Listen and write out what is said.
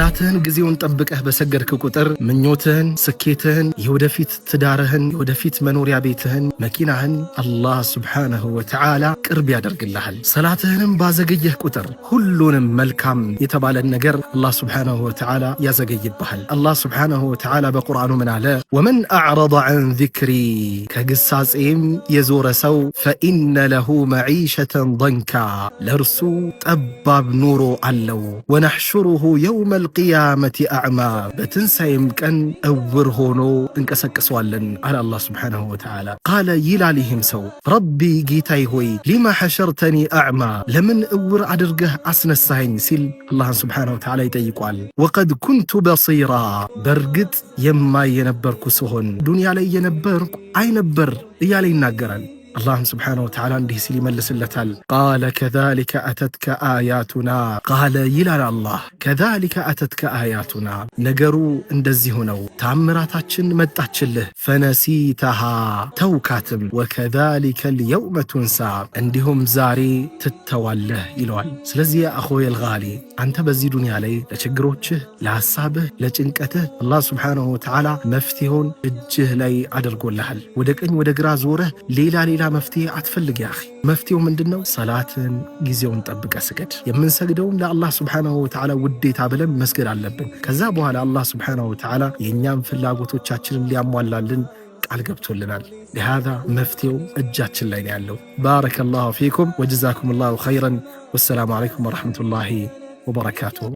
ሰላትህን ጊዜውን ጠብቀህ በሰገድክ ቁጥር ምኞትህን፣ ስኬትህን፣ የወደፊት ትዳርህን፣ የወደፊት መኖሪያ ቤትህን፣ መኪናህን አላህ ሱብሓነሁ ወተዓላ ቅርብ ያደርግልሃል። ሰላትህንም ባዘገየህ ቁጥር ሁሉንም መልካም የተባለን ነገር አላህ ሱብሓነሁ ወተዓላ ያዘገይብሃል። አላህ ሱብሓነሁ ወተዓላ በቁርአኑ ምን አለ? ወመን አዕረض ዐን ዚክሪ ከግሳጼም የዞረ ሰው ፈኢነ ለሁ መዒሸተን ضንካ ለእርሱ ጠባብ ኑሮ አለው። ወነሕሹሩሁ የውመል ቂያመቲ አዕማ በትንሣኤም ቀን እውር ሆኖ እንቀሰቅሰዋለን አለ አላህ ሱብሓነሁ ወተዓላ። ቃለ ይላል ይህም ሰው ረቢ ጌታይ ሆይ ሊማ ሐሸርተኒ አዕማ ለምን እውር አድርገህ አስነሳኸኝ ሲል አላህን ሱብሓነሁ ወተዓላ ይጠይቋል። ወቀድ ኩንቱ በሲራ በርግጥ የማይ የነበርኩ ስሆን ዱንያ ላይ የነበርኩ አይነበር እያለ ይናገራል። አላህም ስብሓነሁ ወተዓላ እንዲህ ሲል ይመልስለታል። ቃለ ከዛሊከ አተትከ አያቱና ቃለ ይላል አላህ ከዛሊከ አተትከ አያቱና ነገሩ እንደዚሁ ነው፣ ታምራታችን መጣችልህ። ፈነሲተሃ ተውካትም፣ ወከዛሊከ ልየውመ ቱንሳ እንዲሁም ዛሬ ትተዋለህ ይለዋል። ስለዚህ አኹየል ጋሊ አንተ በዚህ ዱንያ ላይ ለችግሮችህ፣ ለሐሳብህ፣ ለጭንቀትህ አላህ ስብሓነሁ ወተዓላ መፍትሄውን እጅህ ላይ አድርጎልሃል። ወደ ቀኝ ወደ ግራ ዞረህ ሌላ መፍትሄ አትፈልግ ያ አኺ። መፍትሄው ምንድነው? ሰላትን ጊዜውን ጠብቀ ስገድ። የምንሰግደውም ለአላህ ሱብሓነሁ ወተዓላ ውዴታ ብለን መስገድ አለብን። ከዛ በኋላ አላህ ሱብሓነሁ ወተዓላ የእኛም ፍላጎቶቻችንን ሊያሟላልን ቃል ገብቶልናል። ለሃዛ መፍትሄው እጃችን ላይ ነው ያለው። ባረከላሁ ፊኩም ወጀዛኩሙላሁ ኸይረን። ወሰላሙ አለይኩም ወረሕመቱላሂ ወበረካቱሁ።